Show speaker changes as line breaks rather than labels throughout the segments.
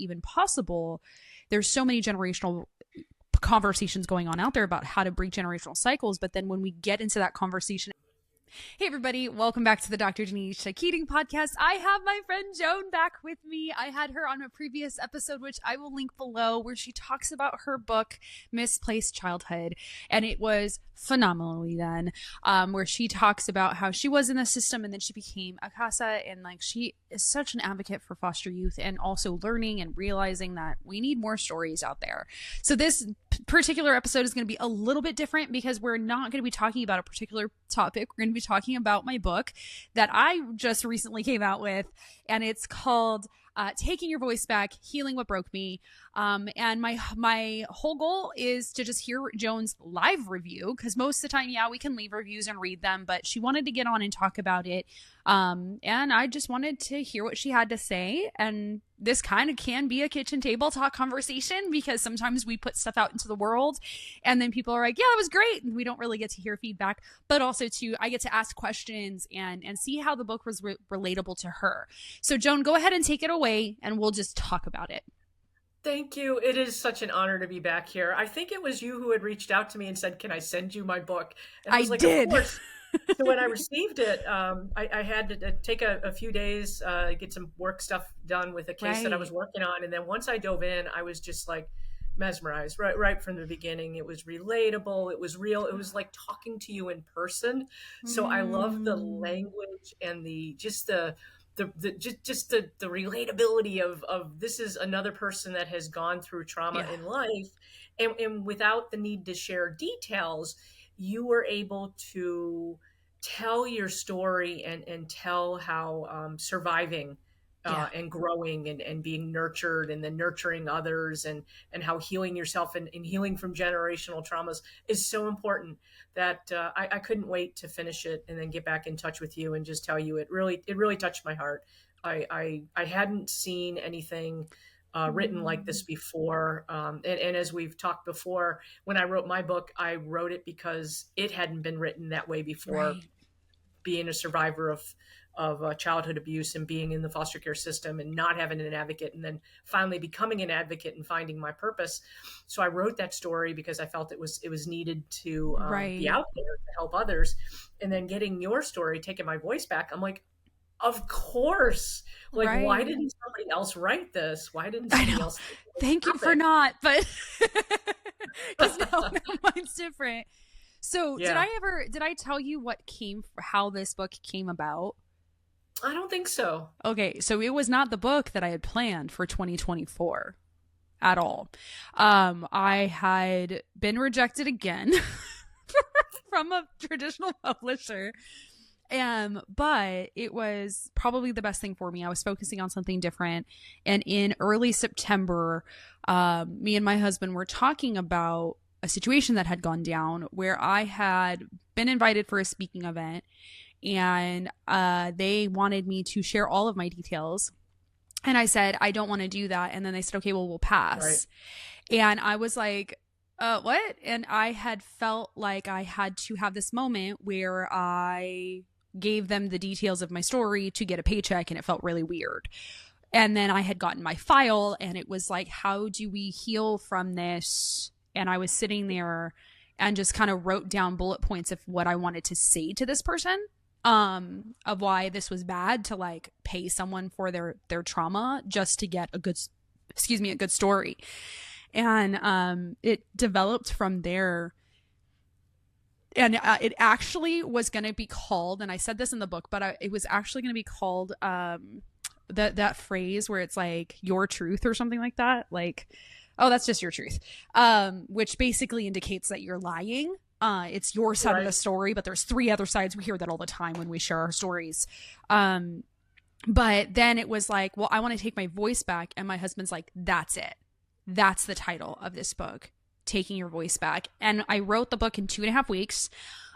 even possible. There's so many generational conversations going on out there about how to break generational cycles. But then when we get into that conversation, hey everybody, welcome back to the Dr. Danisha Keating podcast. I have my friend Joan back with me. I had her on a previous episode, which I will link below, where she talks about her book, Misplaced Childhood. And it was phenomenally done, where she talks about how she was in the system and then she became a CASA. And like, she is such an advocate for foster youth and also learning and realizing that we need more stories out there. So this particular episode is going to be a little bit different because we're not going to be talking about a particular topic. We're going to be talking about my book that I just recently came out with, and it's called Taking Your Voice Back, Healing What Broke Me. And my whole goal is to just hear Joan's live review, because most of the time, yeah, we can leave reviews and read them, but she wanted to get on and talk about it. And I just wanted to hear what she had to say. And this kind of can be a kitchen table talk conversation, because sometimes we put stuff out into the world and then people are like, yeah, that was great. And we don't really get to hear feedback, but also too, I get to ask questions and see how the book was relatable to her. So Joan, go ahead and take it away and we'll just talk about it.
Thank you. It is such an honor to be back here. I think it was you who had reached out to me and said, can I send you my book? And
I was like, did. Of course.
So when I received it, I had to take a few days, get some work stuff done with a case that I was working on. And then once I dove in, I was just like mesmerized right from the beginning. It was relatable. It was real. It was like talking to you in person. So I love the language and the relatability of this is another person that has gone through trauma in life, and without the need to share details, you were able to tell your story and tell how surviving and growing and being nurtured and then nurturing others and how healing yourself and healing from generational traumas is so important that I couldn't wait to finish it and then get back in touch with you and just tell you it really touched my heart. I hadn't seen anything written like this before. And as we've talked before, when I wrote my book, I wrote it because it hadn't been written that way before. Being a survivor of childhood abuse and being in the foster care system and not having an advocate, and then finally becoming an advocate and finding my purpose. So I wrote that story because I felt it was needed to be out there to help others. And then getting your story, taking my voice back, I'm like, of course. Like, why didn't somebody else write this? Why didn't somebody else?
Thank you for not, but because no, mine's different. So did I tell you how this book came about?
I don't think so.
Okay. So it was not the book that I had planned for 2024 at all. I had been rejected again from a traditional publisher. But it was probably the best thing for me. I was focusing on something different. And in early September, me and my husband were talking about a situation that had gone down where I had been invited for a speaking event, and they wanted me to share all of my details. And I said, I don't want to do that. And then they said, okay, well, we'll pass. And I was like, what? And I had felt like I had to have this moment where I gave them the details of my story to get a paycheck, and it felt really weird. And then I had gotten my file, and it was like, how do we heal from this? And I was sitting there and just kind of wrote down bullet points of what I wanted to say to this person, of why this was bad to like pay someone for their trauma just to get a good story. And it developed from there. And it actually was going to be called, and I said this in the book, but it was actually going to be called that phrase where it's like your truth or something like that. Like, oh, that's just your truth, which basically indicates that you're lying. It's your side of the story, but there's 3 other sides. We hear that all the time when we share our stories. But then it was like, well, I want to take my voice back. And my husband's like, that's it. That's the title of this book, Taking Your Voice Back. And I wrote the book in 2.5 weeks.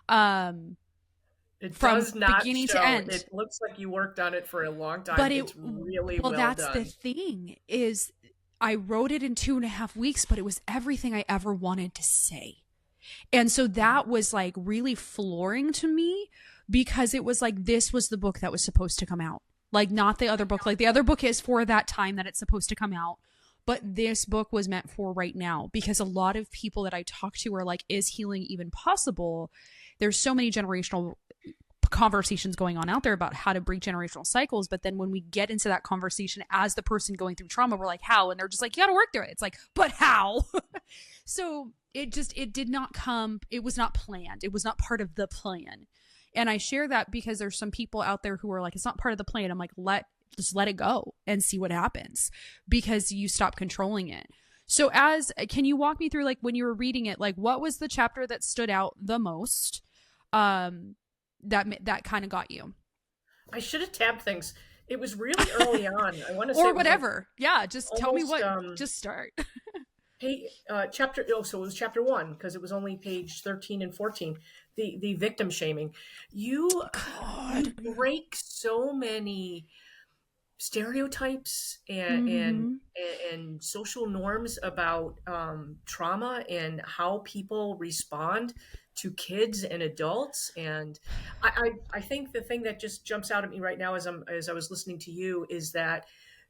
It
from
does not
beginning
show.
to end.
It looks like you worked on it for a long time.
But
it's really well
that's
done.
The thing is, I wrote it in 2.5 weeks, but it was everything I ever wanted to say. And so that was like really flooring to me, because it was like, this was the book that was supposed to come out. Like, not the other book. Like, the other book is for that time that it's supposed to come out. but this book was meant for right now, because a lot of people that I talk to are like, is healing even possible? There's so many generational conversations going on out there about how to break generational cycles, but then when we get into that conversation as the person going through trauma, we're like, how? And they're just like, you gotta work through it. It's like, but how? So it did not come, it was not planned, it was not part of the plan. And I share that because there's some people out there who are like, it's not part of the plan. I'm like, just let it go and see what happens, because you stop controlling it. So can you walk me through, like, when you were reading it, like, what was the chapter that stood out the most, that kind of got you?
I should have tabbed things. It was really early on. I want to say,
or whatever. Like, yeah, just almost, tell me what. Just start.
Hey, chapter. Oh, so it was chapter 1, because it was only page 13 and 14. The victim shaming. You break so many stereotypes and social norms about trauma and how people respond to kids and adults. And I think the thing that just jumps out at me right now as I was listening to you is that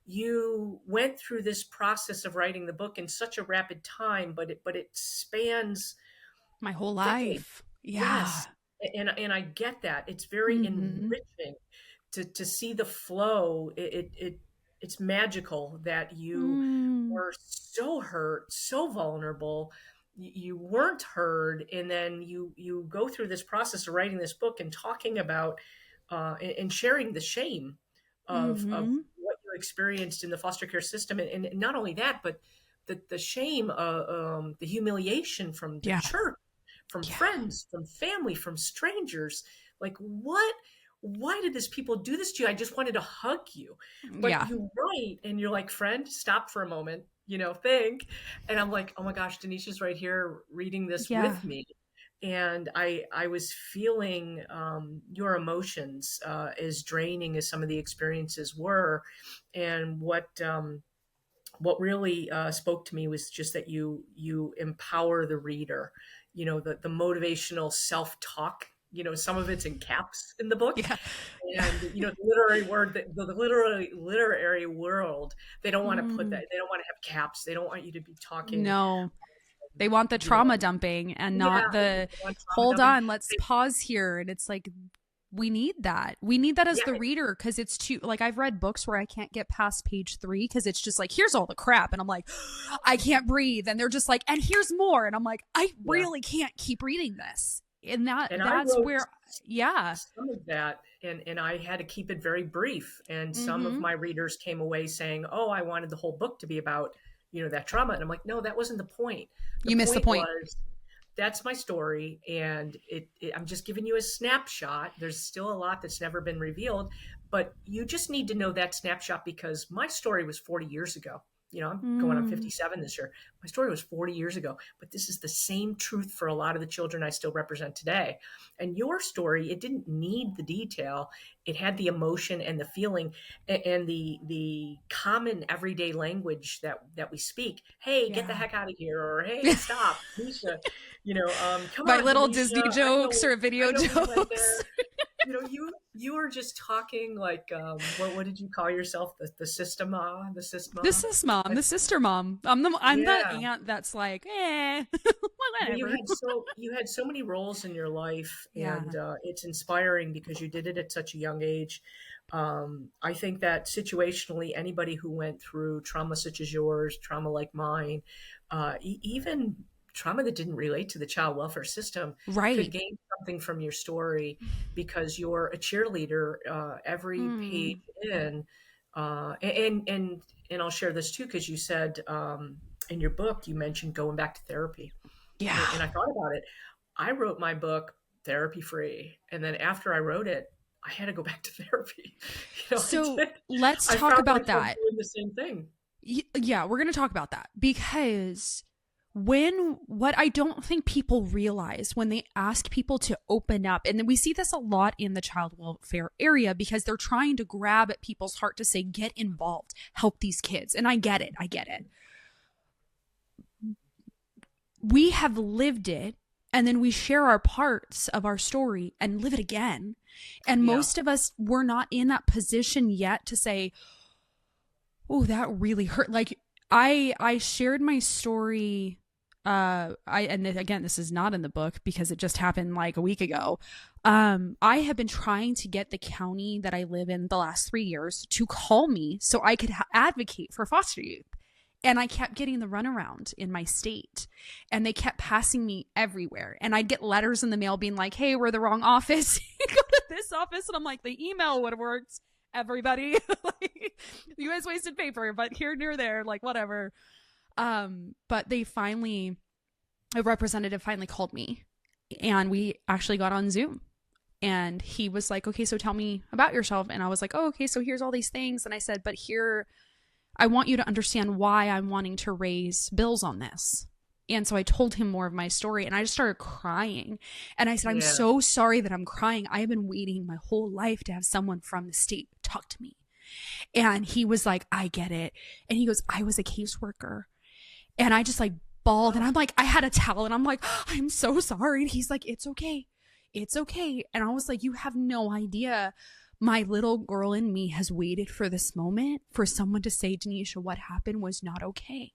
you went through this process of writing the book in such a rapid time, but it spans
my whole
decades.
Life. Yeah.
Yes. And I get that. It's very enriching to see the flow. It's magical that you were so hurt, so vulnerable. You weren't heard, and then you go through this process of writing this book and talking about and sharing the shame of what you experienced in the foster care system, and not only that, but the shame, the humiliation from the church, from friends, from family, from strangers. Like, why did these people do this to you? I just wanted to hug you. But you write and you're like, friend, stop for a moment, think. And I'm like, oh my gosh, Danisha's right here reading this with me. And I was feeling your emotions as draining as some of the experiences were. And what really spoke to me was just that you empower the reader, the motivational self-talk. Some of it's in caps in the book, and the literary word, the literary world, they don't want to put that. They don't want to have caps. They don't want you to be talking.
No, they want the trauma dumping and not the hold on. Let's pause here. And it's like, we need that. We need that as the reader, because it's too, like, I've read books where I can't get past page 3 because it's just like, here's all the crap, and I'm like, I can't breathe, and they're just like, and here's more, and I'm like, I really can't keep reading this. And that's where
some of that, and I had to keep it very brief, and some of my readers came away saying, oh, I wanted the whole book to be about that trauma, and I'm like, no, that wasn't the point.
You missed the point.
That's my story, and I'm just giving you a snapshot. There's still a lot that's never been revealed, but you just need to know that snapshot, because my story was 40 years ago. I'm going on 57 this year. My story was 40 years ago, but this is the same truth for a lot of the children I still represent today. And your story, it didn't need the detail. It had the emotion and the feeling and the common everyday language that we speak. Hey, get the heck out of here. Or, hey, stop, Danisha, come
my
on,
little
Danisha.
Disney jokes or video jokes.
You were just talking like, what did you call yourself? The sister mom, the sis mom,
the sis mom, the sister mom. I'm the aunt that's like, whatever.
You had so many roles in your life, and it's inspiring because you did it at such a young age. I think that situationally, anybody who went through trauma such as yours, trauma like mine, even trauma that didn't relate to the child welfare system, could gain something from your story, because you're a cheerleader every page in. And I'll share this too, because you said in your book, you mentioned going back to therapy. Yeah. And I thought about it. I wrote my book therapy free. And then after I wrote it, I had to go back to therapy.
So let's talk about that.
Doing the same thing.
Yeah, we're going to talk about that, because what I don't think people realize when they ask people to open up, and then we see this a lot in the child welfare area, because they're trying to grab at people's heart to say, get involved, help these kids. And I get it. We have lived it, and then we share our parts of our story and live it again. And most of us, we're not in that position yet to say, oh, that really hurt. Like, I shared my story. And again, this is not in the book because it just happened like a week ago. I have been trying to get the county that I live in the last 3 years to call me so I could advocate for foster youth. And I kept getting the runaround in my state, and they kept passing me everywhere. And I'd get letters in the mail being like, hey, we're the wrong office. Go to this office. And I'm like, the email would have worked, everybody. Like, you guys wasted paper, but here, near there, like, whatever. But a representative finally called me, and we actually got on Zoom. And he was like, okay, so tell me about yourself. And I was like, oh, okay, so here's all these things. And I said, but here, I want you to understand why I'm wanting to raise bills on this. And so I told him more of my story, and I just started crying. And I said, I'm so sorry that I'm crying. I have been waiting my whole life to have someone from the state talk to me. And he was like, I get it. And he goes, I was a caseworker. And I just like bawled, and I'm like, I had a towel, and I'm like, I'm so sorry. And he's like, it's okay. It's okay. And I was like, you have no idea. My little girl in me has waited for this moment for someone to say, Danisha, what happened was not okay.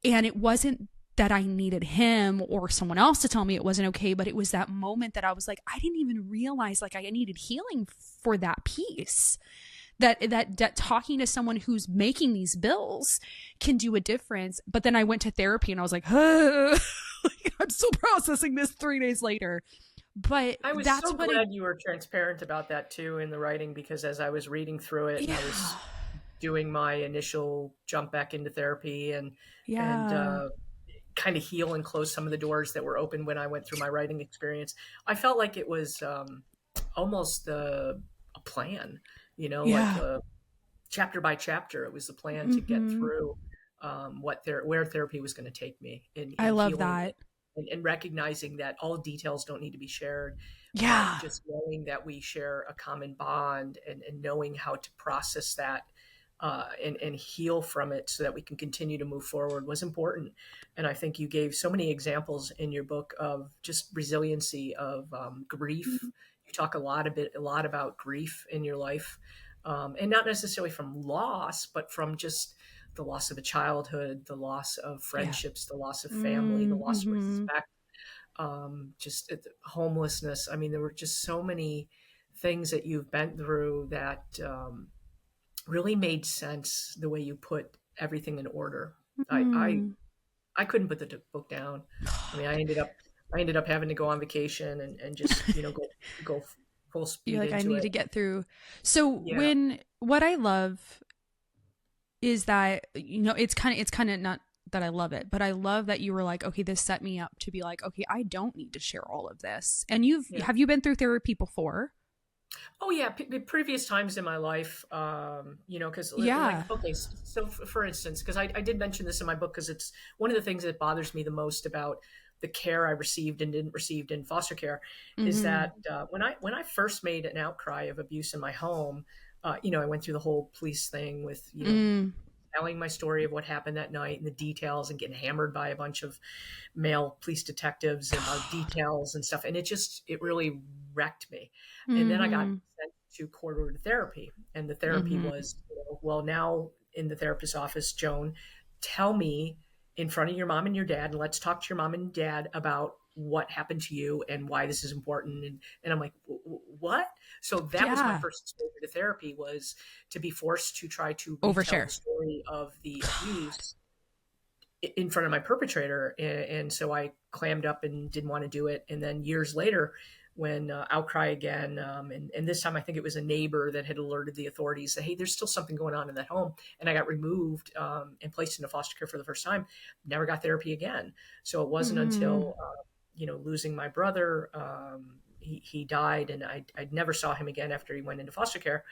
And it wasn't that I needed him or someone else to tell me it wasn't okay, but it was that moment that I was like, I didn't even realize like I needed healing for that piece. That talking to someone who's making these bills can do a difference. But then I went to therapy, and I was like, I'm still processing this 3 days later. But
I was
that's
so
what
glad you were transparent about that too in the writing, because as I was reading through it, and I was doing my initial jump back into therapy and kind of heal and close some of the doors that were open when I went through my writing experience, I felt like it was almost a plan, like chapter by chapter. It was a plan to get through where therapy was going to take me in
I love
healing
that.
and recognizing that all details don't need to be shared. Just knowing that we share a common bond, and knowing how to process that and heal from it so that we can continue to move forward was important. And I think you gave so many examples in your book of just resiliency, of grief. You talk a lot about grief in your life, and not necessarily from loss, but from just the loss of a childhood, the loss of friendships, the loss of family, the loss of respect, just homelessness. I mean, there were just so many things that you've been through that really made sense the way you put everything in order. I couldn't put the book down. I mean, I ended up having to go on vacation and just go full speed
You're like,
into
I need
it.
to get through. So what I love is that, it's kind of not that I love it, but I love that you were like, okay, this set me up to be like, okay, I don't need to share all of this. And have you been through therapy before?
Oh yeah, previous times in my life, because okay, so for instance, because I did mention this in my book, because it's one of the things that bothers me the most about the care I received and didn't receive in foster care is that when I first made an outcry of abuse in my home, I went through the whole police thing with telling my story of what happened that night and the details, and getting hammered by a bunch of male police detectives and our details and stuff. And it really wrecked me. And then I got sent to court ordered therapy. And the therapy was, well, now in the therapist's office, Joan, tell me in front of your mom and your dad, and let's talk to your mom and dad about what happened to you and why this is important. And I'm like, what? So that was my first exposure to therapy, was to be forced to try to retell the story of the abuse in front of my perpetrator. And so I clammed up and didn't want to do it. And then years later, when outcry again, and this time I think it was a neighbor that had alerted the authorities that, hey, there's still something going on in that home. And I got removed and placed into foster care for the first time. Never got therapy again. So it wasn't until, losing my brother, he died, and I never saw him again after he went into foster care.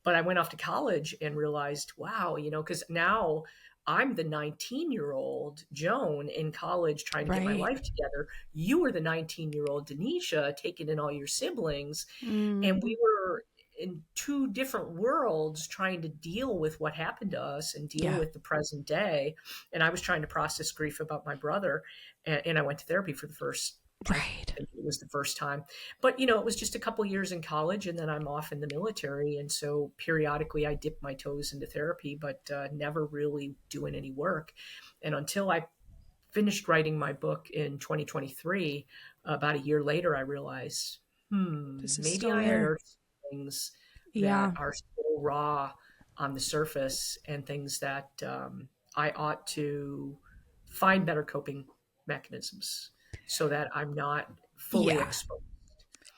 But I went off to college and realized, wow, because now I'm the 19-year-old Joan in college trying to get my life together. You were the 19-year-old Danisha taking in all your siblings. And we were in two different worlds trying to deal with what happened to us and deal with the present day. And I was trying to process grief about my brother. And I went to therapy for the first I
Right.
think it was the first time. But, it was just a couple years in college and then I'm off in the military. And so periodically I dip my toes into therapy, but never really doing any work. And until I finished writing my book in 2023, about a year later, I realized,
This is
maybe
still
I
there.
unearthed things that
Yeah.
are still raw on the surface and things that I ought to find better coping mechanisms so that I'm not fully
Yeah.
exposed.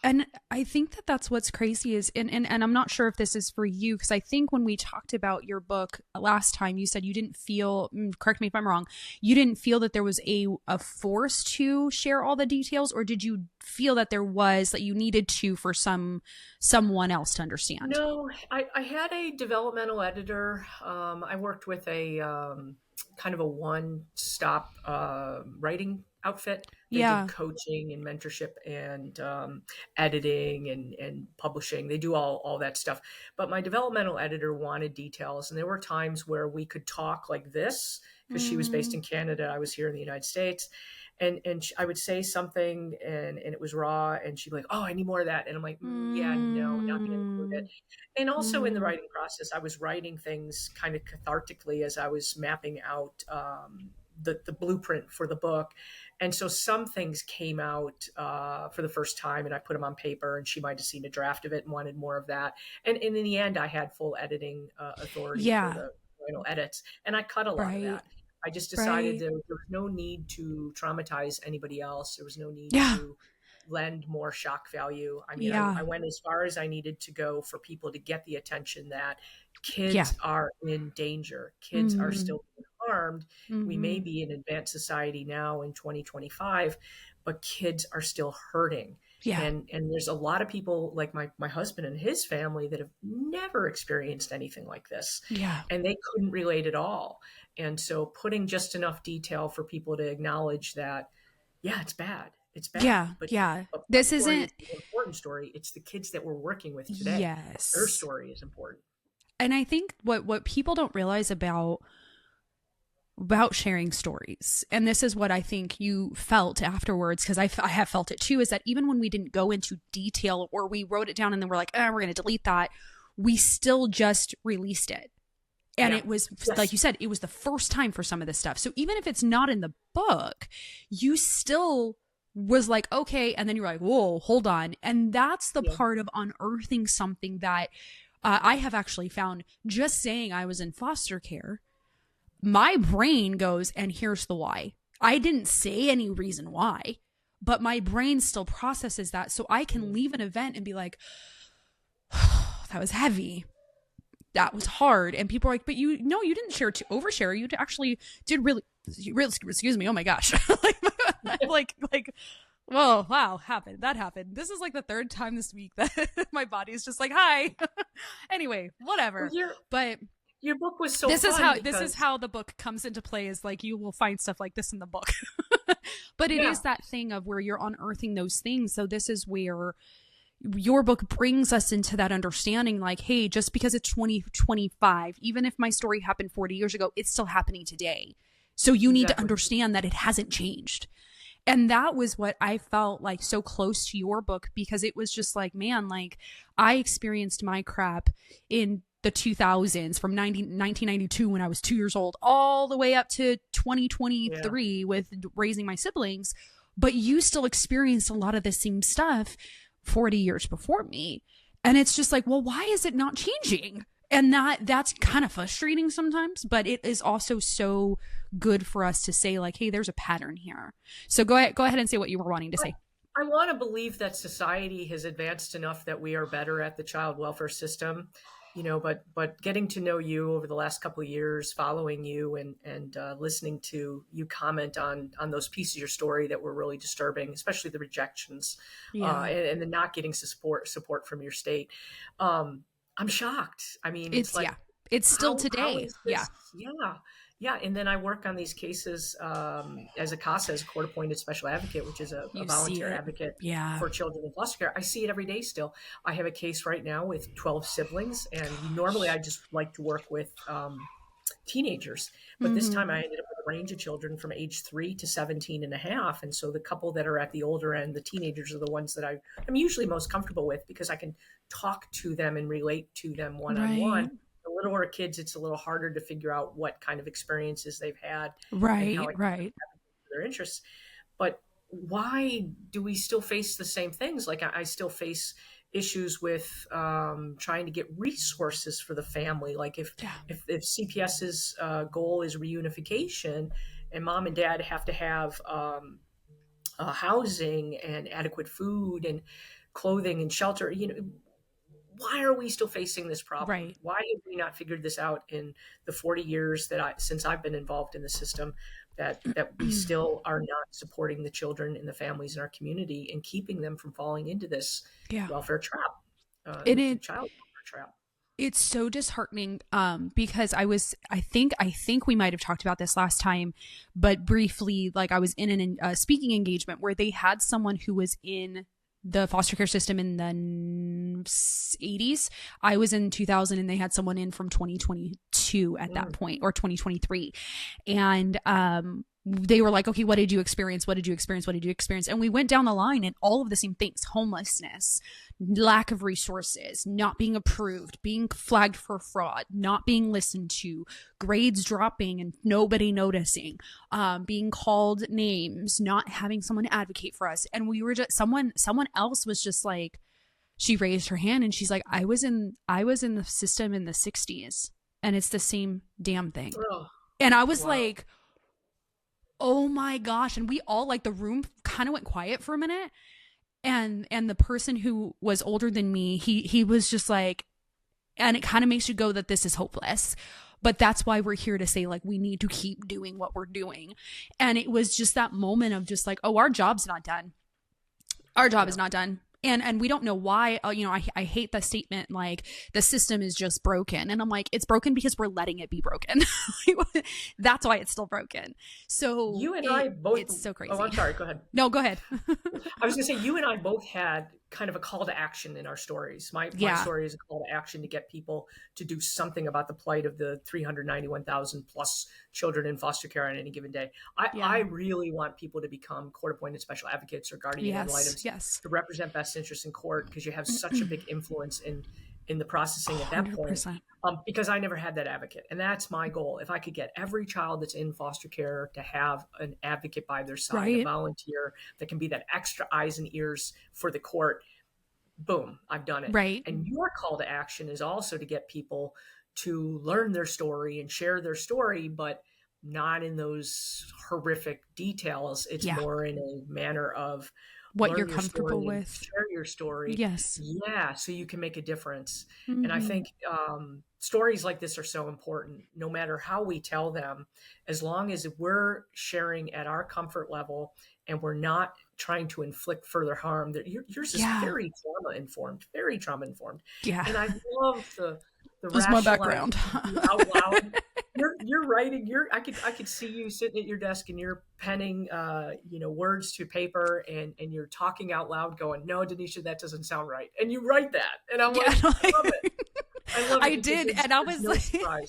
And I think that that's what's crazy is, and I'm not sure if this is for you, because I think when we talked about your book last time, you said you didn't feel, correct me if I'm wrong, you didn't feel that there was a force to share all the details, or did you feel that there was, that you needed to for someone else to understand?
No, I had a developmental editor. I worked with a kind of a one-stop writing outfit. They did
Yeah.
coaching and mentorship and editing and publishing. They do all that stuff. But my developmental editor wanted details, and there were times where we could talk like this because she was based
Mm,
in Canada. I was here in the United States, and I would say something and it was raw, and she'd be like, "Oh, I need more of that," and I'm like, "Yeah, no, not going to include it."
mm,
And also in the
mm.
writing process, I was writing things kind of cathartically as I was mapping out the blueprint for the book. And so some things came out for the first time and I put them on paper and she might have seen a draft of it and wanted more of that. And in the end, I had full editing authority for
Yeah.
the final edits and I cut a lot of
Right.
that. I just decided
Right.
there was no need to traumatize anybody else. There was no need
Yeah.
to lend more shock value. I mean, I
Yeah.
went as far as I needed to go for people to get the attention that
Yeah.
kids are in danger. Kids are
Mm,
still being harmed. We may
mm-hmm.
be in advanced society now in 2025, but kids are still hurting.
Yeah.
And there's a lot of people like my husband and his family that have never experienced anything like this.
Yeah.
And they couldn't relate at all. And so putting just enough detail for people to acknowledge that, yeah, it's bad. It's bad.
Yeah. Yeah.
But my
This
story
isn't,
is the important story. It's the kids that we're working with today. Their
yes.
story is important.
And I think what people don't realize about sharing stories, and this is what I think you felt afterwards, because I have felt it too, is that even when we didn't go into detail or we wrote it down and then we're like, oh, we're going to delete that, we still just released it. And
Yeah.
it was, like
Yes.
you said, it was the first time for some of this stuff. So even if it's not in the book, you still was like, okay. And then you're like, whoa, hold on. And that's the
Yeah.
part of unearthing something that I have actually found. Just saying I was in foster care, my brain goes, and here's the why. I didn't say any reason why, but my brain still processes that. So I can leave an event and be like, oh, that was heavy, that was hard. And people are like, but you, no, you didn't share to overshare. You actually did really, excuse me. Oh my gosh. like, whoa, wow, that happened. This is like the third time this week that my body is just like, hi. Anyway,
Well,
whatever. But
your book was so
this is
fun
how the book comes into play, is like, you will find stuff like this in the book. But it
yeah.
is that thing of where you're unearthing those things. So this is where your book brings us into that understanding, like, hey, just because it's 2025, even if my story happened 40 years ago, it's still happening today. So you need to
Exactly.
understand that it hasn't changed. And that was what I felt like so close to your book, because it was just like, man, like, I experienced my crap in the 2000s from 1992 when I was 2 years old all the way up to
Yeah.
2023 with raising my siblings. But you still experienced a lot of the same stuff 40 years before me. And it's just like, well, why is it not changing? And that's kind of frustrating sometimes, but it is also so good for us to say, like, hey, there's a pattern here. So go ahead and say what you were wanting to say.
I want to believe that society has advanced enough that we are better at the child welfare system, but getting to know you over the last couple of years, following you and listening to you comment on those pieces of your story that were really disturbing, especially the rejections
Yeah.
and the not getting support from your state. I'm shocked. I mean, it's
It's,
like,
yeah, it's still
how
today.
is
Yeah.
this? Yeah. Yeah. And then I work on these cases as a CASA, as a court appointed special advocate, which is a
You see
volunteer
it.
advocate
Yeah.
for children in foster care. I see it every day still. I have a case right now with 12 siblings. And normally I just like to work with teenagers. But this time I
Mm-hmm.
ended up with a range of children from age 3 to 17 and a half. And so the couple that are at the older end, the teenagers, are the ones that I'm usually most comfortable with because I can talk to them and relate to them one on
Right.
one. The littler kids, it's a little harder to figure out what kind of experiences they've had and how
Right.
I can
Right.
their interests. But why do we still face the same things? Like I still face issues with trying to get resources for the family. Like
Yeah.
if CPS's goal is reunification, and mom and dad have to have housing and adequate food and clothing and shelter, why are we still facing this problem?
Right.
Why have we not figured this out in the 40 years since I've been involved in the system, that we still are not supporting the children and the families in our community and keeping them from falling into this
Yeah.
welfare trap,
And
the
it
child welfare trap?
it's so disheartening because I think we might have talked about this last time, but briefly, like I was in a speaking engagement where they had someone who was in the foster care system in the 80s. I was in 2000 and they had someone in from 2022 at that point, or 2023. And they were like, okay, what did you experience? What did you experience? What did you experience? And we went down the line and all of the same things: homelessness, lack of resources, not being approved, being flagged for fraud, not being listened to, grades dropping and nobody noticing, being called names, not having someone advocate for us. And we were just someone else was just like, she raised her hand and she's like, I was in the system in the 60s and it's the same damn thing.
Oh,
And I was
wow.
like, oh my gosh. And we all, like, the room kind of went quiet for a minute. And the person who was older than me, he was just like, and it kind of makes you go that this is hopeless. But that's why we're here to say, like, we need to keep doing what we're doing. And it was just that moment of just like, oh, our job's not done. Our job is not done. And we don't know why. I hate the statement, like, the system is just broken. And I'm like, it's broken because we're letting it be broken. That's why it's still broken. So
You and I both.
it's so crazy.
Oh, I'm sorry. Go ahead.
No, go ahead.
I was going to say, you and I both had kind of a call to action in our stories. My
Yeah.
story is a call to action to get people to do something about the plight of the 391,000 plus children in foster care on any given day. I really want people to become court-appointed special advocates or guardian ad litem to represent best interests in court, because you have such a big influence in the processing at that
100%.
point. Because I never had that advocate. And that's my goal. If I could get every child that's in foster care to have an advocate by their side, a volunteer that can be that extra eyes and ears for the court, boom, I've done it.
Right.
And your call to action is also to get people to learn their story and share their story, but not in those horrific details. It's more in a manner of
what you're comfortable with.
Share your story.
Yes.
Yeah, so you can make a difference. And I think stories like this are so important, no matter how we tell them, as long as we're sharing at our comfort level and we're not trying to inflict further harm. Yours is very trauma informed.
Yeah.
And I love the
that's my background.
Out loud. You're writing. I could see you sitting at your desk and you're penning, words to paper, and you're talking out loud, going, "No, Danisha, that doesn't sound right." And you write that, and I'm like, I love it.
I did, and I was like,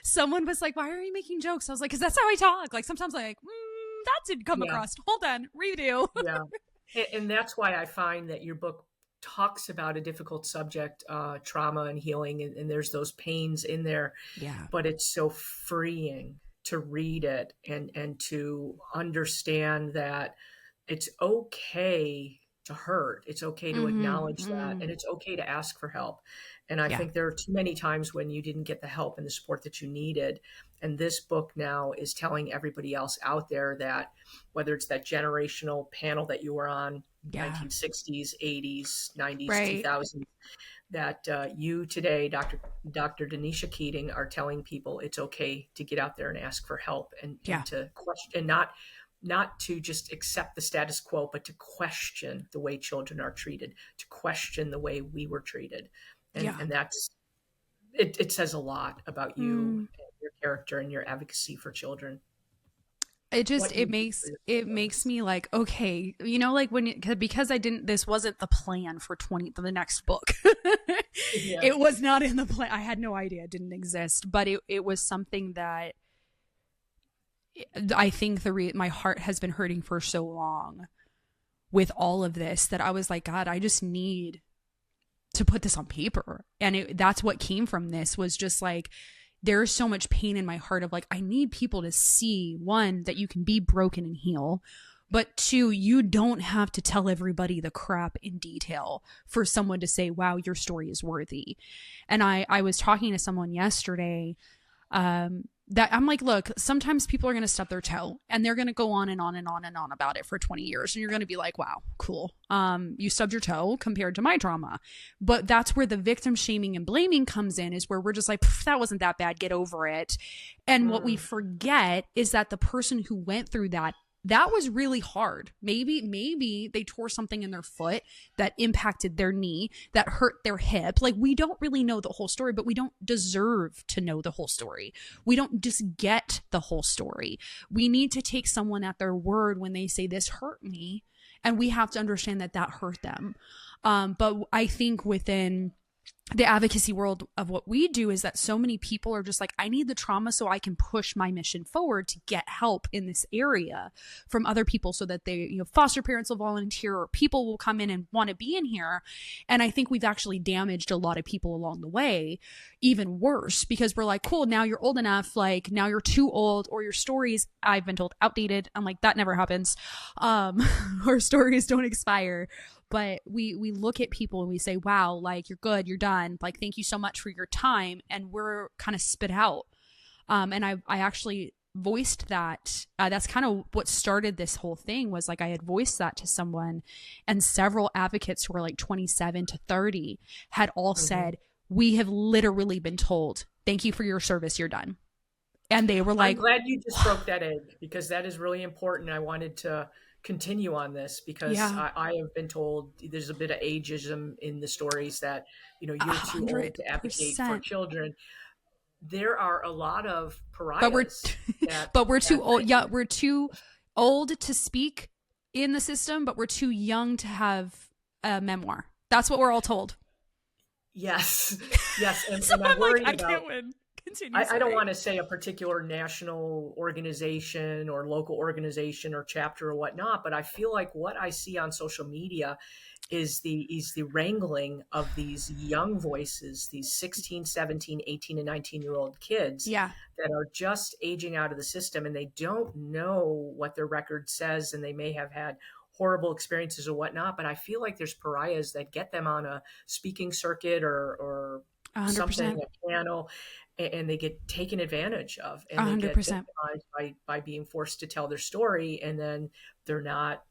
someone was like, "Why are you making jokes?" I was like, "Because that's how I talk." Like sometimes I'm like, that didn't come across. Hold on, redo.
Yeah, and that's why I find that your book talks about a difficult subject, trauma and healing, and there's those pains in there.
Yeah.
But it's so freeing to read it and to understand that it's okay to hurt. It's okay to acknowledge that, and it's okay to ask for help. And I think there are too many times when you didn't get the help and the support that you needed. And this book now is telling everybody else out there that, whether it's that generational panel that you were on, 1960s, 80s, 90s, 2000s, that you today, Dr. Danisha Keating, are telling people it's okay to get out there and ask for help, and to question, and not to just accept the status quo, but to question the way children are treated, to question the way we were treated. And that's, it says a lot about you and your character and your advocacy for children.
just,
what you do for your
it makes
siblings.
me like, okay, you know, like when because I didn't, this wasn't the plan for the next book.
Yeah.
It was not in the plan. I had no idea it didn't exist, but it was something that I think my heart has been hurting for so long with all of this, that I was like, God, I just need to put this on paper. And that's what came from this, was just like, there's so much pain in my heart of like, I need people to see, one, that you can be broken and heal, but two, you don't have to tell everybody the crap in detail for someone to say, wow, your story is worthy. And I was talking to someone yesterday, that I'm like, look, sometimes people are going to stub their toe and they're going to go on and on and on and on about it for 20 years. And you're going to be like, wow, cool. You stubbed your toe compared to my trauma. But that's where the victim shaming and blaming comes in, is where we're just like, that wasn't that bad. Get over it. And what we
Mm.
forget is that the person who went through that was really hard. Maybe they tore something in their foot that impacted their knee, that hurt their hip. Like, we don't really know the whole story, but we don't deserve to know the whole story. We don't just get the whole story. We need to take someone at their word when they say this hurt me, and we have to understand that hurt them. But I think within the advocacy world of what we do is that so many people are just like, I need the trauma so I can push my mission forward to get help in this area from other people, so that they, you know, foster parents will volunteer, or people will come in and want to be in here. And I think we've actually damaged a lot of people along the way, even worse, because we're like, cool, now you're old enough, like now you're too old, or your stories, I've been told, outdated. I'm like, that never happens. Our stories don't expire. But we look at people and we say, wow, like, you're good, you're done, like, thank you so much for your time, and we're kind of spit out. And I actually voiced that. That's kind of what started this whole thing, was like, I had voiced that to someone, and several advocates who were like 27 to 30 had all said, we have literally been told, thank you for your service, you're done. And they were
I'm
like,
glad you just broke that egg, because that is really important. I wanted to continue on this because
yeah,
I have been told there's a bit of ageism in the stories that, you're too old to advocate for
100%.
children. There are a lot of
But we're
pariahs that
but we're too old. Yeah,
I
we're too old to speak in the system, but we're too young to have a memoir. That's what we're all told.
yes, yes,
So
and I'm
I'm like,
worried
I
about.
can't win. Continue,
I don't
sorry.
want to say a particular national organization or local organization or chapter or whatnot, but I feel like what I see on social media is the wrangling of these young voices, these 16, 17, 18, and 19-year-old kids
Yeah,
that are just aging out of the system, and they don't know what their record says, and they may have had horrible experiences or whatnot. But I feel like there's pariahs that get them on a speaking circuit or something,
100%.
a panel, and they get taken advantage of, and they get
100%.
victimized by being forced to tell their story, and then they're not,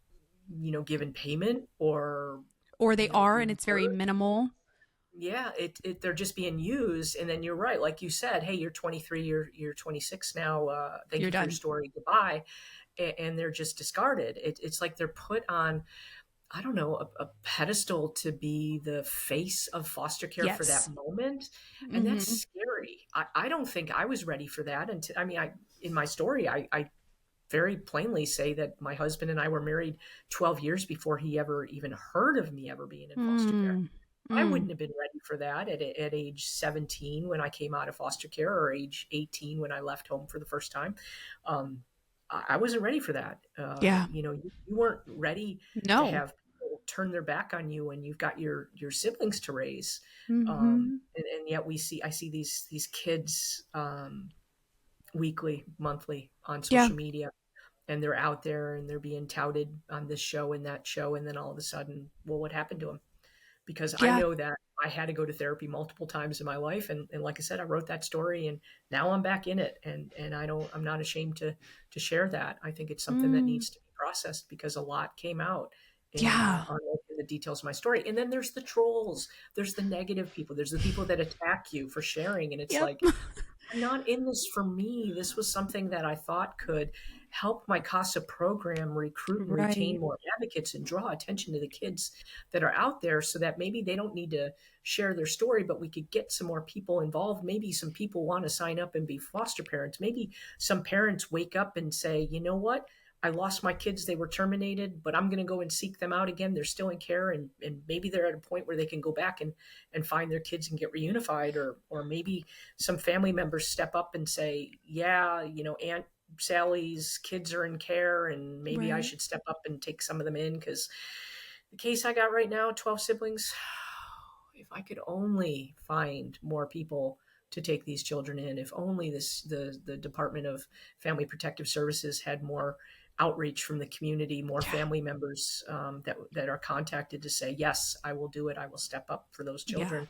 given payment or,
Or they are, and it's very
reimbursed.
minimal.
Yeah, they're just being used. And then you're right, like you said, hey, you're 23, you're 26 now. Thank
You're
you for your
done.
story. Goodbye. And they're just discarded. It's like they're put on, I don't know, a pedestal to be the face of foster care for that
Yes.
moment. And that's
Mm-hmm.
scary. I don't think I was ready for that. And I mean, in my story, I very plainly say that my husband and I were married 12 years before he ever even heard of me ever being in foster care.
Mm.
I
Mm.
wouldn't have been ready for that at age 17 when I came out of foster care, or age 18 when I left home for the first time. Um, I wasn't ready for that.
Yeah.
You weren't ready to
No.
have people turn their back on you when you've got your siblings to raise.
Mm-hmm.
And yet I see these kids weekly, monthly on
Yeah.
social media, and they're out there and they're being touted on this show and that show. And then all of a sudden, well, what happened to them? Because I
Yeah.
know that I had to go to therapy multiple times in my life. And like I said, I wrote that story, and now I'm back in it. And I'm not ashamed to share that. I think it's something that
Mm.
needs to be processed, because a lot came out in
Yeah.
unearthing the details of my story. And then there's the trolls, there's the negative people, there's the people that attack you for sharing. And it's
Yep.
like, I'm not in this for me. This was something that I thought could help my CASA program recruit and retain
Right.
more advocates and draw attention to the kids that are out there, so that maybe they don't need to share their story, but we could get some more people involved. Maybe some people want to sign up and be foster parents. Maybe some parents wake up and say, you know what? I lost my kids. They were terminated, but I'm going to go and seek them out again. They're still in care. And maybe they're at a point where they can go back and find their kids and get reunified. Or maybe some family members step up and say, yeah, Aunt Sally's kids are in care, and maybe I
Right.
should step up and take some of them in, because the case I got right now, 12 siblings, if I could only find more people to take these children in, if only the Department of Family Protective Services had more outreach from the community, more
Yeah.
family members that are contacted to say, yes, I will do it. I will step up for those
Yeah.
children.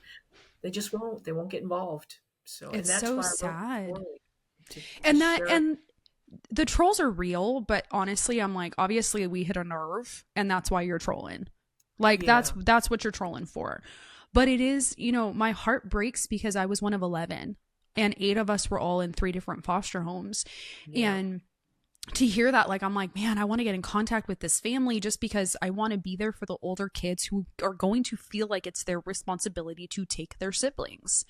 They just won't. They won't get involved. So, and
It's
that's
so
why I wrote the
sad.
story, to
And that,
share.
and the trolls are real, but honestly, I'm like, obviously we hit a nerve, and that's why you're trolling. Like
Yeah.
that's what you're trolling for. But it is, my heart breaks because I was one of 11, and 8 of us were all in 3 different foster homes.
Yeah.
And to hear that, like, I'm like, man, I want to get in contact with this family just because I want to be there for the older kids who are going to feel like it's their responsibility to take their siblings,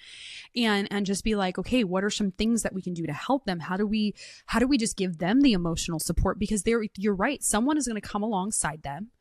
and just be like, okay, what are some things that we can do to help them? How do we just give them the emotional support? Because you're right, someone is going to come alongside them,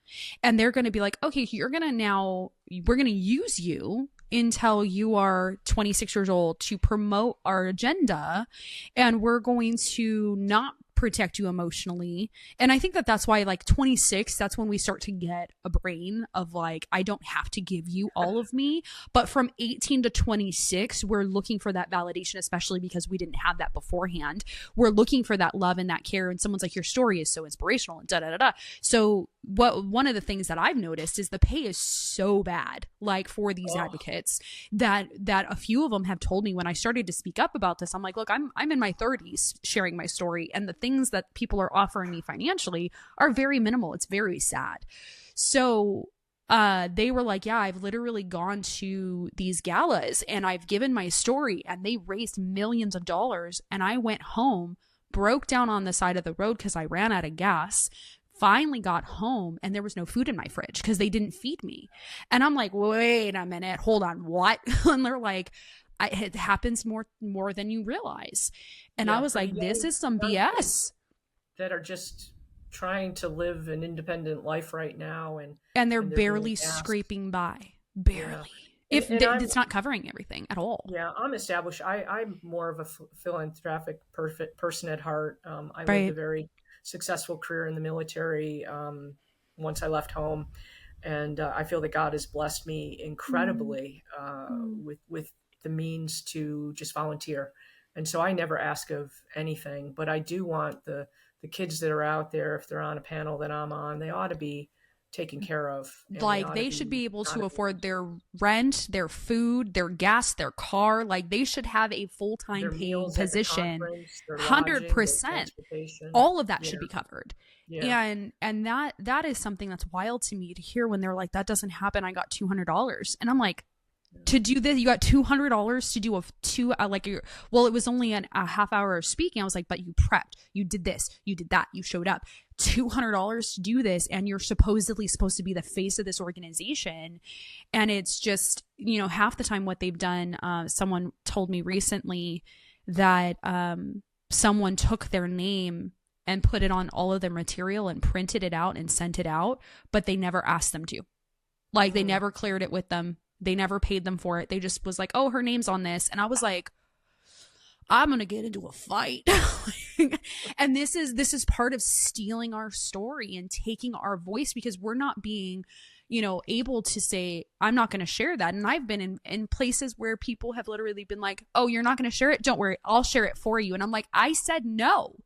and they're going to be like, okay, we're going to use you until you are 26 years old to promote our agenda, and we're going to not protect you emotionally. And I think that that's why, like, 26, that's when we start to get a brain of like, I don't have to give you all of me. But from 18 to 26, we're looking for that validation, especially because we didn't have that beforehand. We're looking for that love and that care, and someone's like, your story is so inspirational, and da da da da. So one of the things that I've noticed is the pay is so bad, like, for these
Oh,
advocates, that a few of them have told me when I started to speak up about this. I'm like, look, I'm in my 30s sharing my story, and the things that people are offering me financially are very minimal. It's very sad. So they were like, yeah, I've literally gone to these galas and I've given my story, and they raised millions of dollars, and I went home, broke down on the side of the road because I ran out of gas, finally got home, and there was no food in my fridge because they didn't feed me. And I'm like, wait a minute, hold on, what? And they're like, it happens more than you realize. And I
yeah.
was
For
like, this is some
young kids
BS.
that are just trying to live an independent life right now,
And they're
and they're being
barely
asked.
scraping by,
Yeah.
barely, if
And I'm,
it's not covering everything at all.
yeah, I'm established. I'm more of a philanthropic person at heart. I lived a
Right.
very successful career in the military, once I left home, and I feel that God has blessed me
Mm,
incredibly,
mm.
with the means to just volunteer. And so I never ask of anything, but I do want the kids that are out there, if they're on a panel that I'm on, they ought to be taken care of, and they
Like,
ought to
they should
be
be able
not
to afford
abused.
their rent, their food, their gas, their car. Like, they should have a full-time
Their
paying
meals at the
position.
conference, their lodging, their
100%.
transportation.
All of that
Yeah,
should be covered.
yeah.
And that is something that's wild to me to hear when they're like, that doesn't happen, I got $200. And I'm like, to do this, you got $200 to do a two like your well, it was only a half hour of speaking. I was like, but you prepped, you did this, you did that, you showed up. $200 to do this, and you're supposedly supposed to be the face of this organization. And it's just, half the time what they've done, someone told me recently that someone took their name and put it on all of their material and printed it out and sent it out, but they never asked them to. Like, they
Mm.
never cleared it with them. They never paid them for it. They just was like, oh, her name's on this. And I was like, I'm going to get into a fight. And this is part of stealing our story and taking our voice, because we're not being, able to say, I'm not going to share that. And I've been in places where people have literally been like, oh, you're not going to share it? Don't worry, I'll share it for you. And I'm like, I said no.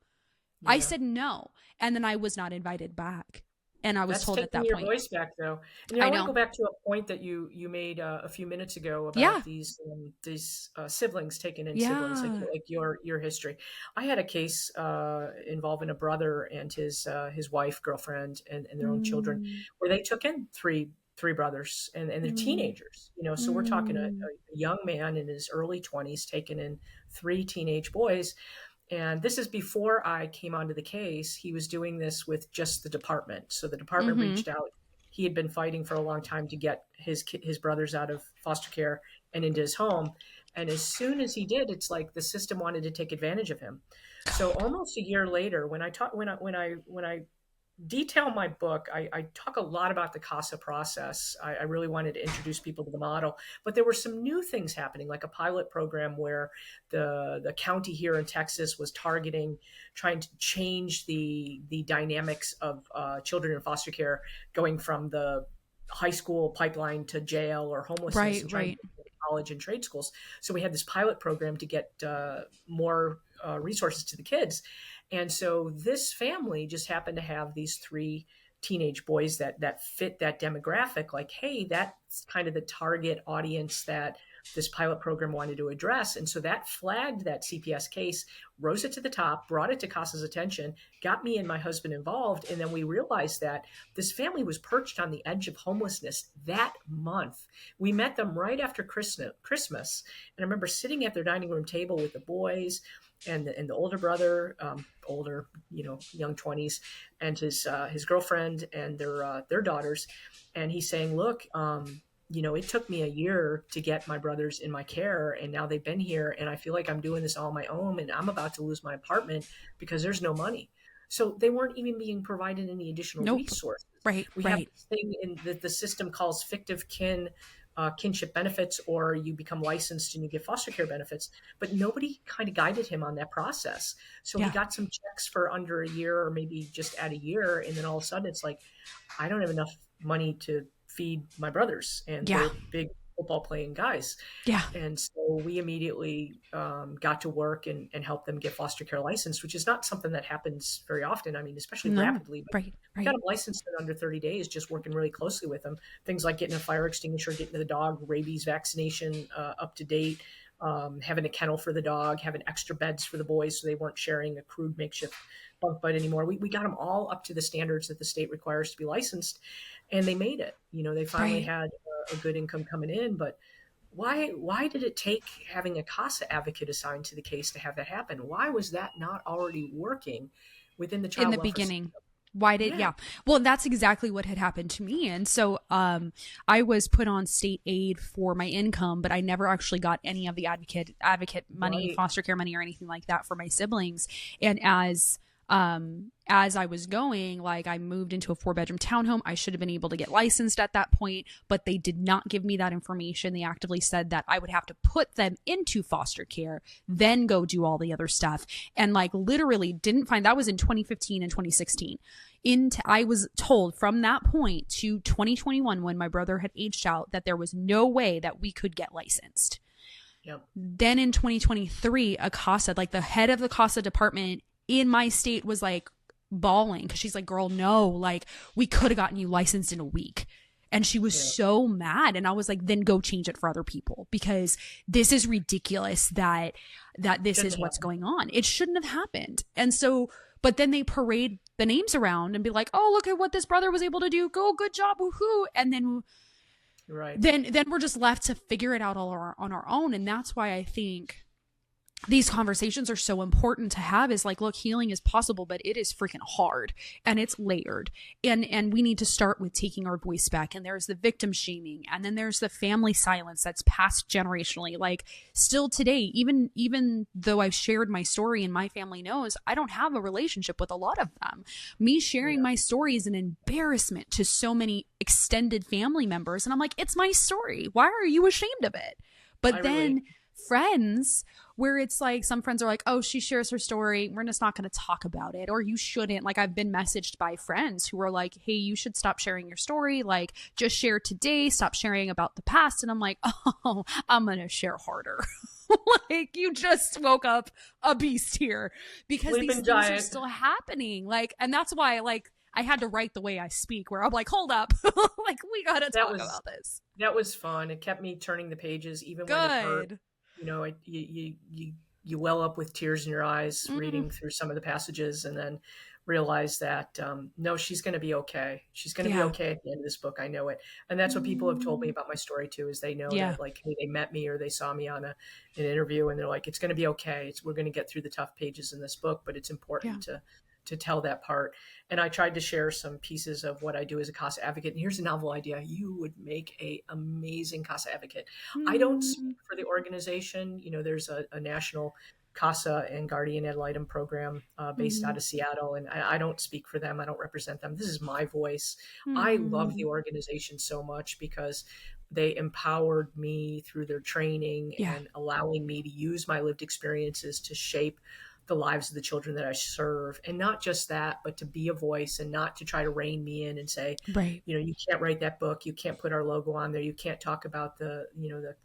I
Yeah.
said no. And then I was not invited back. And I was
That's
told at
taking
that
your
point,
voice back, though. And I
I
want to
know.
go back to a point that you made a few minutes ago
Yeah.
about these siblings taking in siblings, like
Yeah.
your history. I had a case involving a brother and his wife, girlfriend, and their own children,
Mm,
where they took in three brothers, and they're
mm,
teenagers. So we're talking a
mm.
young man in his early 20s taking in 3 teenage boys. And this is before I came onto the case. He was doing this with just the department. So the department
Mm-hmm.
reached out. He had been fighting for a long time to get his brothers out of foster care and into his home. And as soon as he did, it's like the system wanted to take advantage of him. So almost a year later, when I detail my book, I talk a lot about the CASA process. I really wanted to introduce people to the model, but there were some new things happening, like a pilot program where the county here in Texas was trying to change the dynamics of children in foster care, going from the high school pipeline to jail or homelessness,
Right,
and trying to
right.
get them to college and trade schools. So we had this pilot program to get more resources to the kids. And so this family just happened to have these three teenage boys that fit that demographic. Like, hey, that's kind of the target audience that this pilot program wanted to address. And so that flagged that CPS case, rose it to the top, brought it to CASA's attention, got me and my husband involved. And then we realized that this family was perched on the edge of homelessness that month. We met them right after Christmas. And I remember sitting at their dining room table with the boys and the older brother, older, young 20s, and his girlfriend and their daughters. And he's saying, look, it took me a year to get my brothers in my care, and now they've been here, and I feel like I'm doing this all on my own, and I'm about to lose my apartment because there's no money. So they weren't even being provided any additional
Nope.
resources.
Right,
We have
right.
this thing in the system calls fictive kinship benefits, or you become licensed and you get foster care benefits, but nobody kind of guided him on that process. So he
Yeah.
got some checks for under a year, or maybe just at a year, and then all of a sudden it's like, I don't have enough money to feed my brothers, and
Yeah.
they're big football playing guys.
Yeah.
And so we immediately got to work and help them get foster care licensed, which is not something that happens very often. I mean, especially
No.
rapidly. But
Right,
we got
right.
them licensed in under 30 days, just working really closely with them. Things like getting a fire extinguisher, getting the dog rabies vaccination up to date, having a kennel for the dog, having extra beds for the boys so they weren't sharing a crude makeshift bunk bed anymore. We got them all up to the standards that the state requires to be licensed, and they made it. They finally
Right.
had a good income coming in. But why did it take having a CASA advocate assigned to the case to have that happen? Why was that not already working within the
In
child
the
welfare
beginning.
system? Yeah,
Yeah. Well, that's exactly what had happened to me. And so I was put on state aid for my income, but I never actually got any of the advocate money,
right.
foster care money, or anything like that for my siblings. And as I was going, like, I moved into a 4-bedroom townhome. I should have been able to get licensed at that point, but they did not give me that information. They actively said that I would have to put them into foster care, then go do all the other stuff. And like literally didn't find, that was in 2015 and 2016. I was told from that point to 2021, when my brother had aged out, that there was no way that we could get licensed.
Yep.
Then in 2023, a CASA, like the head of the CASA department in my state, was like bawling because she's like, girl, no, like we could have gotten you licensed in a week. And she was
Yeah.
so mad. And I was like, then go change it for other people, because this is ridiculous that this
Shouldn't
is what's
happen.
going on. It shouldn't have happened. And so, but then they parade the names around and be like, oh, look at what this brother was able to do. Go, good job, woohoo. And
Right.
then we're just left to figure it out on our own. And that's why I think these conversations are so important to have, is like, look, healing is possible, but it is freaking hard, and it's layered, and we need to start with taking our voice back. And there's the victim shaming, and then there's the family silence that's passed generationally. Like, still today, even though I've shared my story and my family knows, I don't have a relationship with a lot of them. Me sharing
Yeah.
my story is an embarrassment to so many extended family members, and I'm like, it's my story, why are you ashamed of it?
I
But
relate.
then friends, where it's like, some friends are like, oh, she shares her story, we're just not going to talk about it, or you shouldn't. Like, I've been messaged by friends who are like, hey, you should stop sharing your story, like just share today, stop sharing about the past. And I'm like, oh, I'm going to share harder. Like, you just woke up a beast here, because these
Sleeping
things are
giant.
still happening. Like, and that's why, like, I had to write the way I speak, where I'm like, hold up, like, we got to
That
talk
was
about this.
that was fun. It kept me turning the pages, even when it hurt.
Good.
You well up with tears in your eyes
Mm.
reading through some of the passages, and then realize that no, she's going to be okay. She's going to be
Yeah.
okay at the end of this book. I know it. And that's what people have told me about my story too, is they know
Yeah.
that, like, hey, they met me or they saw me on an interview, and they're like, it's going to be okay. We're going to get through the tough pages in this book, but it's important to tell that part. And I tried to share some pieces of what I do as a CASA advocate. And here's a novel idea. You would make a amazing CASA advocate. I don't speak for the organization. You know, there's a national CASA and Guardian Ad Litem program based out of Seattle. And I don't speak for them. I don't represent them. This is my voice. I love the organization so much because they empowered me through their training and allowing me to use my lived experiences to shape the lives of the children that I serve. And not just that, but to be a voice and not to try to rein me in and say,
Right.
you know, you can't write that book. You can't put our logo on there. You can't talk about the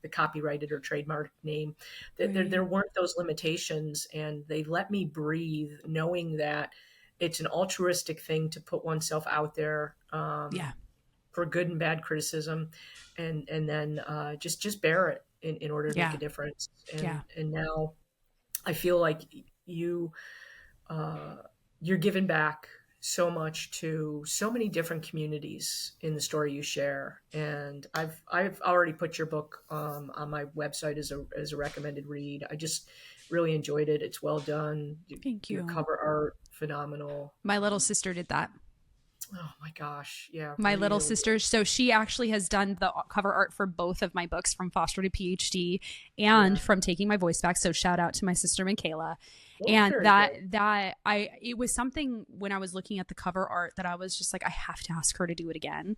copyrighted or trademark name. There weren't those limitations, and they let me breathe, knowing that it's an altruistic thing to put oneself out there for good and bad criticism, and then just bear it in order to make a difference. And now I feel like you're giving back so much to so many different communities in the story you share. And I've already put your book on my website as a recommended read. I just really enjoyed it. It's well done.
Thank you.
Your cover art, phenomenal.
My little sister did that.
Oh my gosh. Yeah.
My little sister. So she actually has done the cover art for both of my books, From Foster to PhD and From Taking My Voice Back. So shout out to my sister, Michaela. And it was something when I was looking at the cover art that I was just like, I have to ask her to do it again.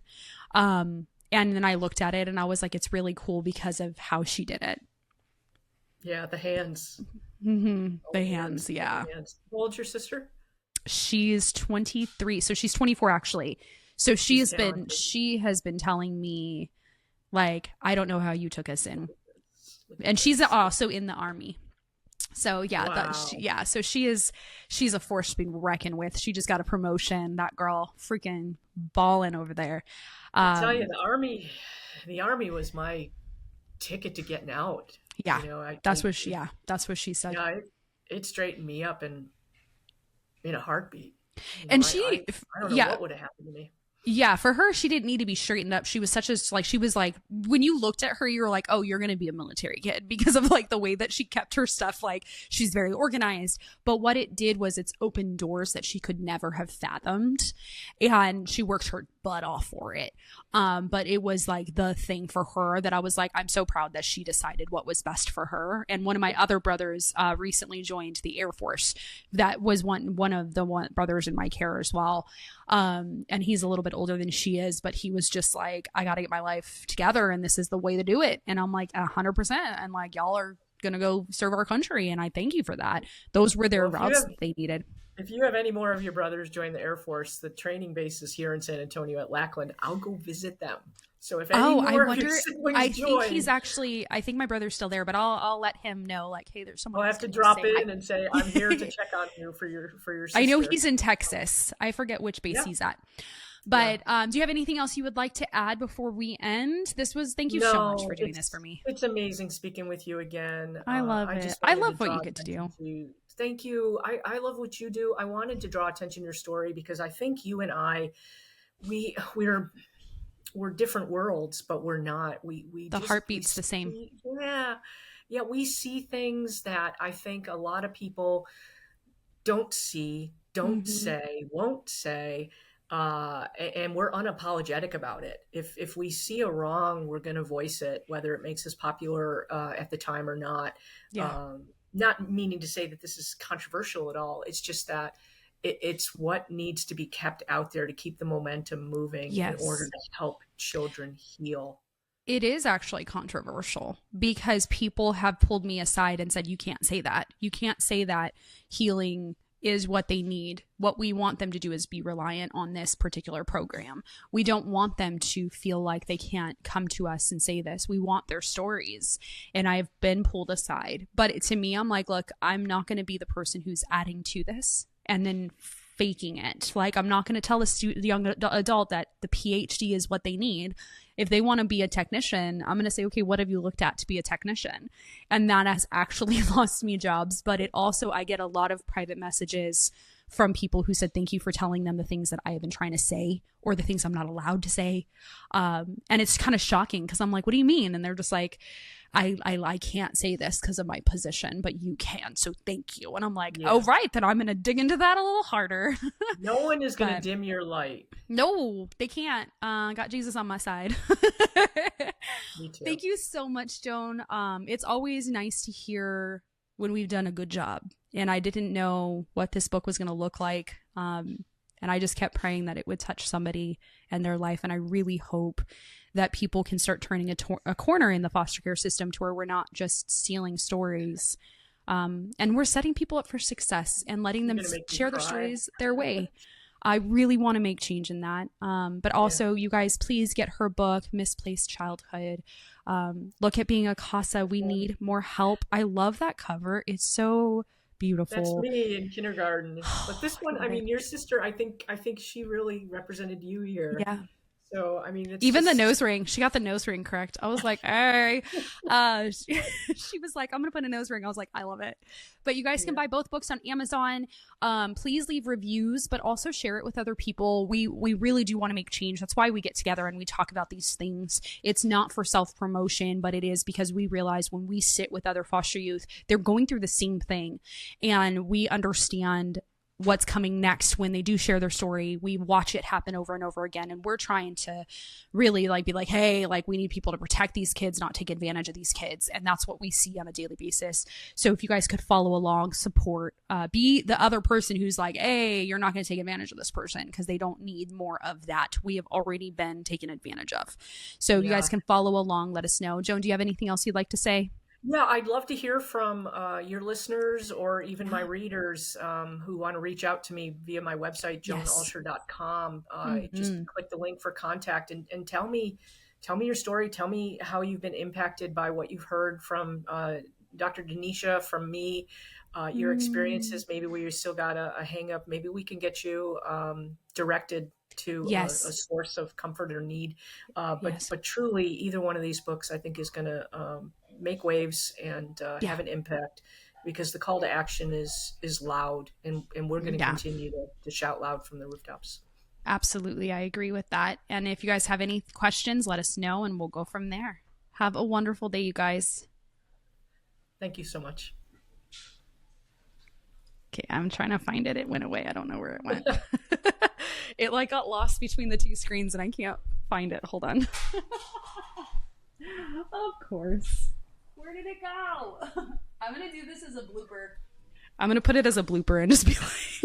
And then I looked at it and I was like, it's really cool because of how she did it.
Yeah. The hands.
The hands. Yeah.
The hands. How old's your sister?
She's 23. So she's 24 actually. So she has been telling me, like, I don't know how you took us in. And she's also in the Army. So so she's a force to be reckoned with. She just got a promotion. That girl freaking balling over there.
I tell you, the army was my ticket to getting out.
Yeah.
You know,
that's what she said.
Yeah, it straightened me up in a heartbeat.
And
I don't know what would have happened to me.
Yeah, for her, she didn't need to be straightened up. She was she was like, when you looked at her, you were like, oh, you're going to be a military kid because of like the way that she kept her stuff. Like, she's very organized. But what it did was it's opened doors that she could never have fathomed. And she worked her butt off for it. But it was like the thing for her that I was like, I'm so proud that she decided what was best for her. And one of my other brothers recently joined the Air Force. That was one of the brothers in my care as well. And he's a little bit older than she is, but he was just like, I got to get my life together and this is the way to do it. And I'm like, 100%. And like, y'all are going to go serve our country. And I thank you for that. Those were their routes that they needed.
If you have any more of your brothers join the Air Force, the training base is here in San Antonio at Lackland. I'll go visit them. So if any more of your siblings join,
I think my brother's still there, but I'll let him know, like, hey, there's someone.
I'll have to drop in and say, I'm here to check on you for your sister.
I know he's in Texas. I forget which base he's at. But do you have anything else you would like to add before we end? Thank you so much for doing this for me.
It's amazing speaking with you again.
I love it. I love what you get to do.
Thank you. I love what you do. I wanted to draw attention to your story because I think you and I, we're different worlds, but we're not. The
heartbeat's the same.
Yeah. We see things that I think a lot of people don't see, don't say, won't say. And we're unapologetic about it. If we see a wrong, we're going to voice it, whether it makes us popular at the time or not. Not meaning to say that this is controversial at all. It's just that it's what needs to be kept out there to keep the momentum moving in order to help children heal.
It is actually controversial because people have pulled me aside and said, you can't say that. You can't say that healing is what they need. What we want them to do is be reliant on this particular program. We don't want them to feel like they can't come to us and say this. We want their stories. And I've been pulled aside. But to me, I'm like, look, I'm not going to be the person who's adding to this and then faking it. Like, I'm not going to tell a young adult that the PhD is what they need. If they want to be a technician, I'm going to say, okay, what have you looked at to be a technician? And that has actually lost me jobs. But it also, I get a lot of private messages from people who said thank you for telling them the things that I have been trying to say or the things I'm not allowed to say. And it's kind of shocking because I'm like, what do you mean? And they're just like, I can't say this because of my position, but you can. So thank you. And I'm like, oh, right. Then I'm going to dig into that a little harder.
No one is going to dim your light.
No, they can't. Got Jesus on my side.
Me too.
Thank you so much, Joan. It's always nice to hear when we've done a good job. And I didn't know what this book was going to look like. And I just kept praying that it would touch somebody and their life. And I really hope that people can start turning a corner in the foster care system to where we're not just stealing stories. And we're setting people up for success and letting them share their stories their way. I really want to make change in that. But also, you guys, please get her book, Misplaced Childhood. Look at Being a Casa. We need more help. I love that cover. It's so beautiful.
That's me in kindergarten. But this one, I mean, your sister, I think she really represented you here.
Yeah.
So, I mean, it's
even the nose ring. She got the nose ring correct. I was like, hey. She was like, I'm going to put a nose ring. I was like, I love it. But you guys can buy both books on Amazon. Please leave reviews, but also share it with other people. We really do want to make change. That's why we get together and we talk about these things. It's not for self-promotion, but it is because we realize when we sit with other foster youth, they're going through the same thing. And we understand what's coming next when they do share their story. We watch it happen over and over again, and we're trying to really be like, hey, like, we need people to protect these kids, not take advantage of these kids. And that's what we see on a daily basis. So if you guys could follow along, support, be the other person who's like, hey, you're not going to take advantage of this person, because they don't need more of that. We have already been taken advantage of. So you guys can follow along. Let us know. Joan, do you have anything else you'd like to say?
Yeah, I'd love to hear from your listeners or even my readers who want to reach out to me via my website, joanulsher.com. Just click the link for contact and tell me your story. Tell me how you've been impacted by what you've heard from Dr. Danisha, from me, your experiences, maybe where you still got a hang up. Maybe we can get you directed to a source of comfort or need. But truly, either one of these books, I think, is going to make waves and have an impact, because the call to action is loud, and we're going to continue to shout loud from the rooftops.
Absolutely. I agree with that. And if you guys have any questions, let us know and we'll go from there. Have a wonderful day, you guys.
Thank you so much.
Okay, I'm trying to find it. It went away. I don't know where it went. It got lost between the two screens and I can't find it. Hold on. Of course. Where did it go? I'm going to do this as a blooper. I'm going to put it as a blooper and just be like,